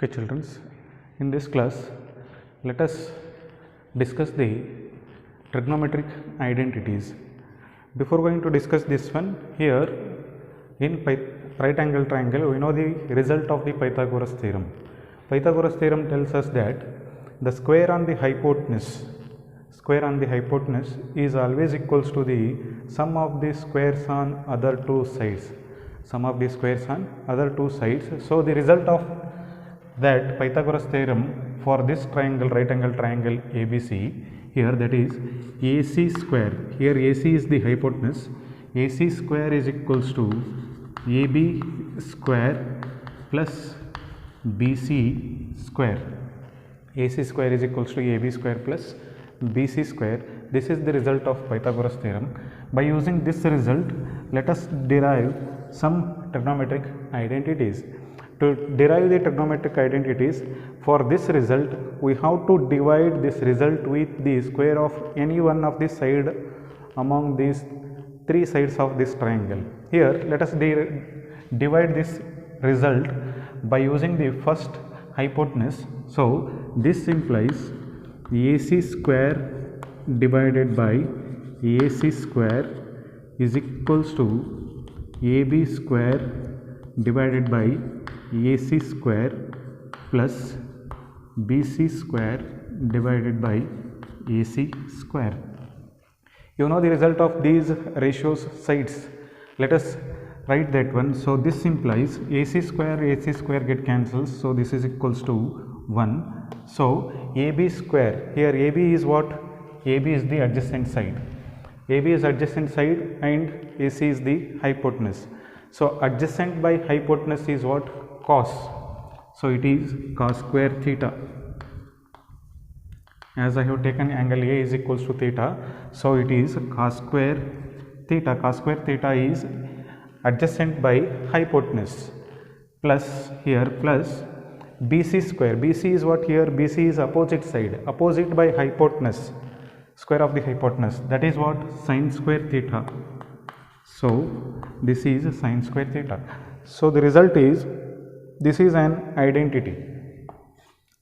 Okay, children, in this class, let us discuss the trigonometric identities. Before going to discuss this one, here in right angle triangle, we know the result of the Pythagoras theorem. Pythagoras theorem tells us that the square on the hypotenuse is always equals to the sum of the squares on other two sides. Sum of the squares on other two sides. So the result of that Pythagoras theorem for this triangle, right angle triangle ABC, here, that is AC square, here AC is the hypotenuse, AC square is equals to AB square plus BC square. AC square is equals to AB square plus BC square. This is the result of Pythagoras theorem. By using this result, let us derive some trigonometric identities. To derive the trigonometric identities, for this result, we have to divide this result with the square of any one of the side among these three sides of this triangle. Here, let us divide this result by using the first hypotenuse. So, this implies AC square divided by AC square is equals to AB square divided by AC square plus BC square divided by AC square. You know the result of these ratios sides. Let us write that one. So this implies AC square get cancels. So this is equals to 1. So AB square, here AB is what? AB is the adjacent side. AB is adjacent side and AC is the hypotenuse. So adjacent by hypotenuse is what? Cos. So it is cos square theta. As I have taken angle A is equals to theta, so it is cos square theta. Cos square theta is adjacent by hypotenuse, plus here plus BC square. BC is what here? BC is opposite side, opposite by hypotenuse, square of the hypotenuse, that is what? Sin square theta. So this is sin square theta. So the result is, this is an identity.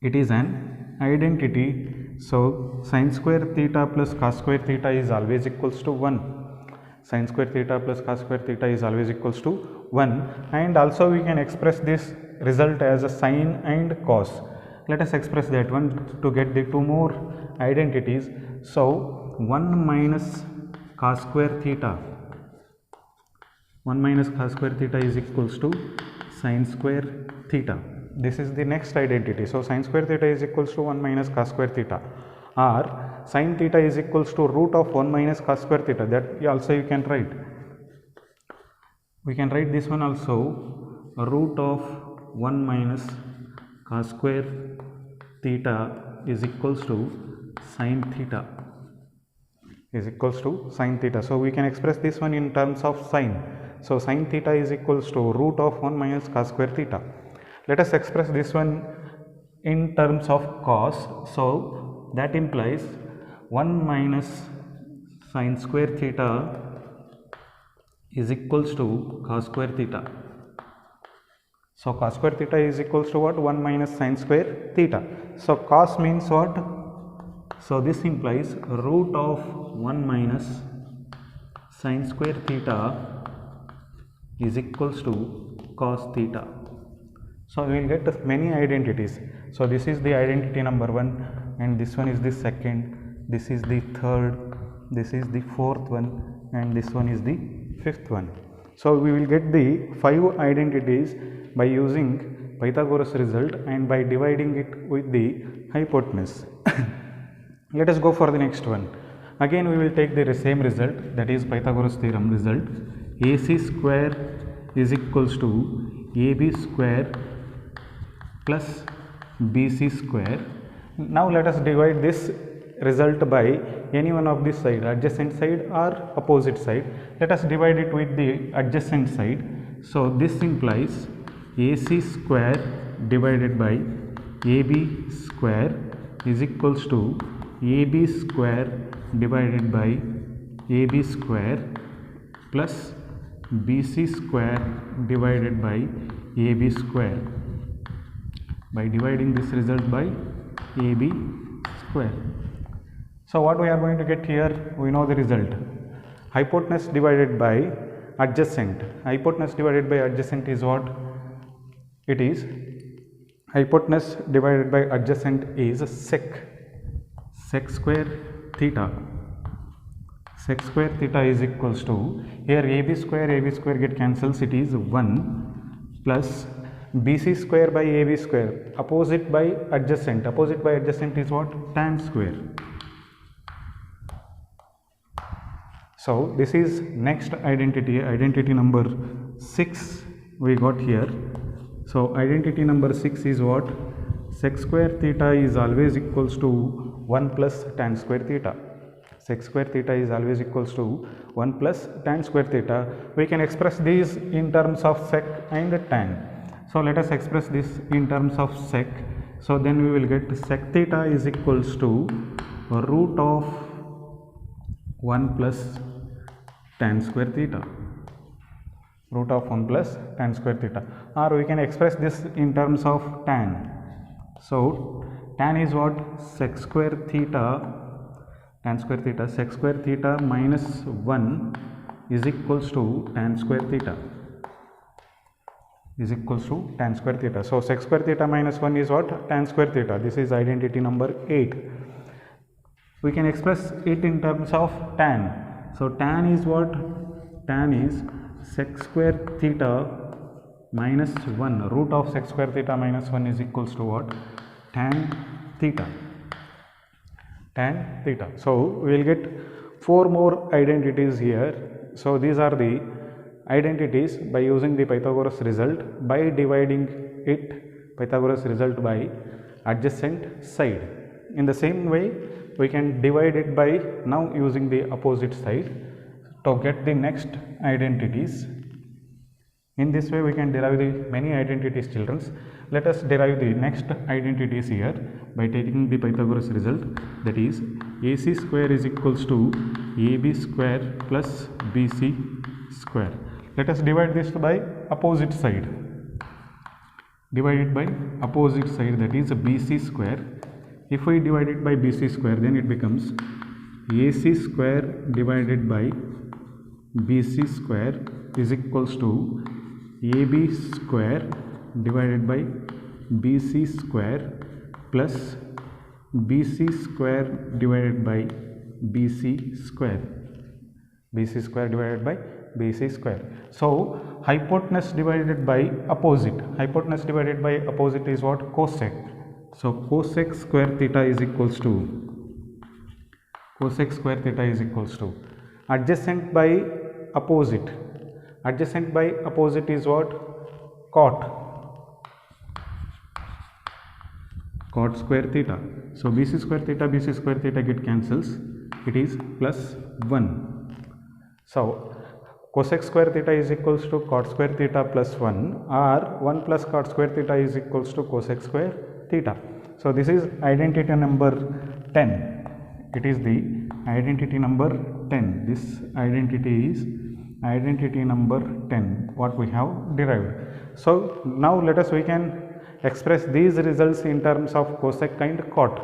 It is an identity. So sin square theta plus cos square theta is always equals to 1. Sin square theta plus cos square theta is always equals to 1. And also we can express this result as a sin and cos. Let us express that one to get the two more identities. So 1 minus cos square theta. 1 minus cos square theta is equals to sin square theta. This is the next identity. So sin square theta is equals to 1 minus cos square theta, or sin theta is equals to root of 1 minus cos square theta. That also you can write. We can write this one also, root of 1 minus cos square theta is equals to sin theta. Is equals to sin theta. So we can express this one in terms of sin. So sin theta is equals to root of 1 minus cos square theta. Let us express this one in terms of cos. So that implies 1 minus sin square theta is equals to cos square theta. So cos square theta is equals to what? 1 minus sin square theta. So cos means what? So this implies root of 1 minus sin square theta is equals to cos theta. So we will get many identities. So this is the identity number 1, and this one is the second, this is the third, this is the fourth one, and this one is the fifth one. So we will get the 5 identities by using Pythagoras result and by dividing it with the hypotenuse. Let us go for the next one. Again we will take the same result, that is Pythagoras theorem result. AC square is equals to AB square plus BC square. Now let us divide this result by any one of this side, adjacent side or opposite side. Let us divide it with the adjacent side. So this implies AC square divided by AB square is equals to AB square divided by AB square plus BC square divided by AB square. by dividing this result by AB square. So what we are going to get here, we know the result. Hypotenuse divided by adjacent. Hypotenuse divided by adjacent is what? It is hypotenuse divided by adjacent is sec square theta. Sec square theta is equals to, here AB square get cancels, it is 1 plus BC square by AB square, opposite by adjacent is what? Tan square. So this is next identity number 6 we got here. So identity number 6 is what? Sec square theta is always equals to 1 plus tan square theta. Sec square theta is always equals to 1 plus tan square theta. We can express these in terms of sec and tan. So let us express this in terms of sec. So then we will get sec theta is equals to root of 1 plus tan square theta. Root of 1 plus tan square theta. Or we can express this in terms of tan. So tan is what? Sec square theta, tan square theta, sec square theta minus 1 is equals to tan square theta. Is equals to tan square theta. So sec square theta minus 1 is what? Tan square theta. This is identity number 8. We can express it in terms of tan. So tan is what? Tan is sec square theta minus 1. Root of sec square theta minus 1 is equals to what? Tan theta. Tan theta. So we will get 4 more identities here. So these are the identities by using the Pythagoras result by dividing Pythagoras result by adjacent side. In the same way we can divide it by now using the opposite side to get the next identities. In this way we can derive the many identities, children. Let us derive the next identities here by taking the Pythagoras result, that is AC square is equals to AB square plus BC square. Let us divide this by opposite side. Divide it by opposite side, that is BC square. If we divide it by BC square, then it becomes AC square divided by BC square is equals to AB square divided by BC square plus BC square divided by BC square. BC square divided by BC square. So hypotenuse divided by opposite. Hypotenuse divided by opposite is what? Cosec. So cosec square theta is equals to adjacent by opposite. Adjacent by opposite is what? Cot square theta. So BC square theta get cancels. It is plus 1. So cosec square theta is equals to cot square theta plus 1, or 1 plus cot square theta is equals to cosec square theta. So this is identity number 10. It is the identity number 10. This identity is identity number 10 what we have derived. So now we can express these results in terms of cosec and cot.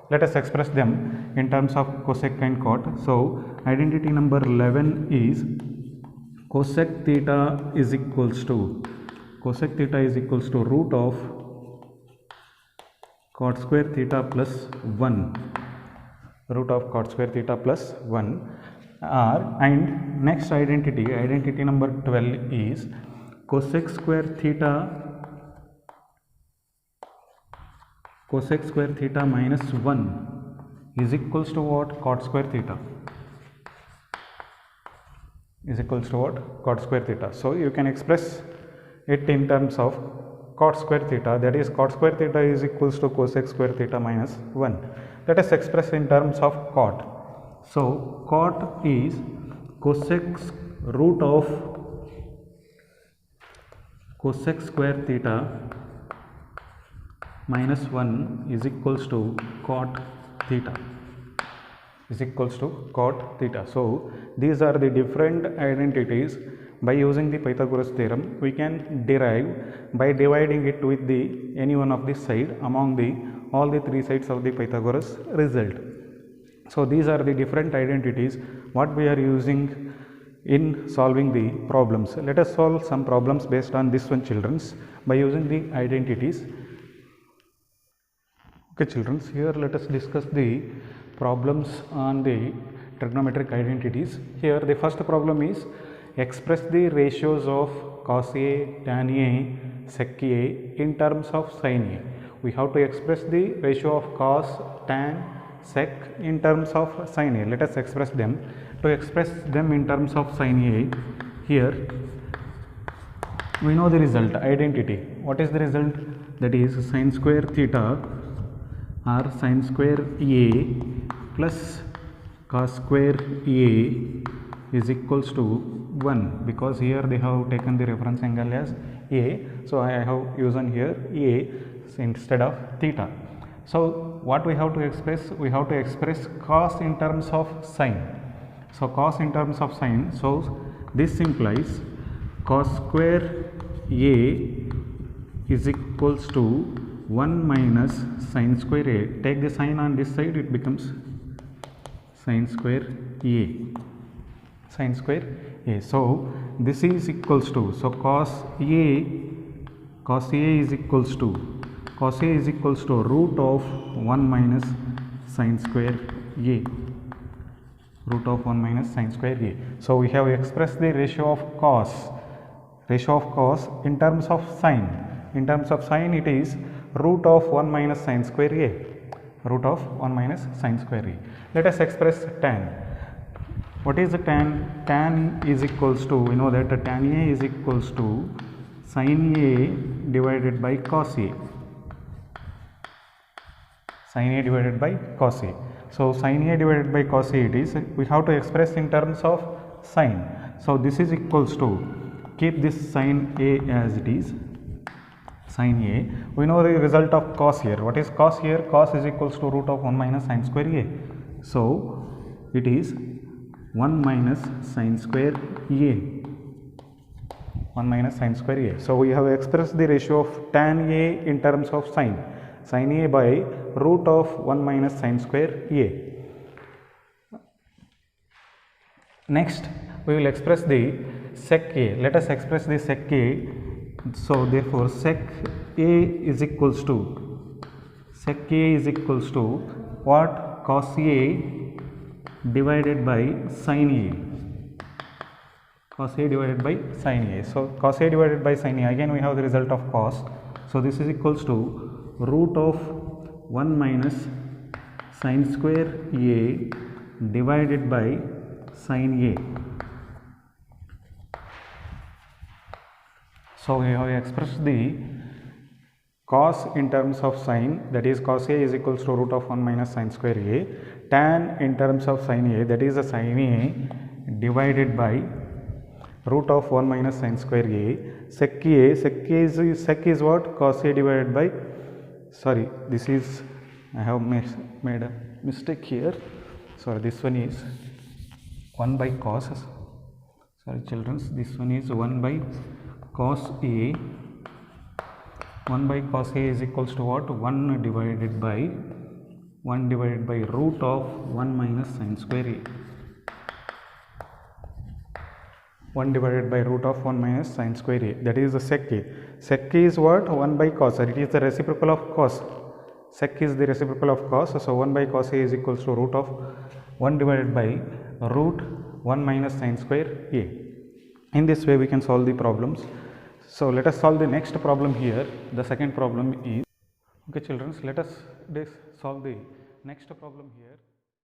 Let us express them in terms of cosec and cot. So identity number 11 is cosec theta is equals to root of cot square theta plus 1. Root of cot square theta plus 1. And next identity number 12 is cosec square theta minus 1 is equals to what? Cot square theta. Is equals to what? Cot square theta. So you can express it in terms of cot square theta, that is cot square theta is equals to cosec square theta minus 1. Let us express in terms of cot. So cot is cosec root of cosec square theta minus 1 is equals to cot theta. So these are the different identities By using the Pythagoras theorem, we can derive by dividing it with the any one of the side among the all the three sides of the Pythagoras result. So these are the different identities what we are using in solving the problems. Let us solve some problems based on this one, childrens, by using the identities. Okay, childrens, here let us discuss the problems on the trigonometric identities. Here the first problem is express the ratios of cos A, tan A, sec A in terms of sin A. We have to express the ratio of cos, tan, sec in terms of sin A. Let us express them. To express them in terms of sin A, here we know the result, identity. What is the result? That is sin square theta or sin square A plus cos square A is equals to 1, because here they have taken the reference angle as A. So I have used here A instead of theta. So what we have to express? We have to express cos in terms of sin. So cos in terms of sin, so this implies cos square A is equals to 1 minus sin square A. Take the sin on this side, it becomes sin square A. Sin square A. So this is equals to, so cos A is equals to root of 1 minus sin square A. Root of 1 minus sin square A. So we have expressed the ratio of cos in terms of sin. In terms of sin, it is root of 1 minus sin square A. Root of 1 minus sin square A. Let us express tan. What is the tan? Tan is equals to, we know that tan A is equals to sin A divided by cos A. Sin A divided by cos A. So sin A divided by cos A, it is, we have to express in terms of sin. So this is equals to, keep this sin A as it is, sin A. We know the result of cos here. What is cos here? Cos is equals to root of 1 minus sin square A. So it is 1 minus sin square A. 1 minus sin square A. So we have expressed the ratio of tan A in terms of sin. Sin A by root of 1 minus sin square A. Next, we will express the sec A. Let us express the sec A. So therefore sec A is equals to what? Cos A divided by sin A. Cos A divided by sin A. So cos A divided by sin A, again we have the result of cos. So this is equals to root of 1 minus sin square A divided by sin A. So we have expressed the cos in terms of sin, that is cos A is equals to root of 1 minus sin square A. Tan in terms of sin A, that is the sin A divided by root of 1 minus sin square A. Sec is what? Cos A divided by, sorry, this is, I have made a mistake here. Sorry, this one is 1 by cos, sorry children, this one is 1 by cos A. 1 by cos A is equals to what? 1 divided by root of 1 minus sin square A. 1 divided by root of 1 minus sin square A, that is the sec A. Sec A is what? 1 by cos, it is the reciprocal of cos. Sec is the reciprocal of cos, so 1 by cos A is equals to root of 1 divided by root 1 minus sin square A. In this way we can solve the problems. So let us solve the next problem here. The second problem is, okay children, let us solve the next problem here.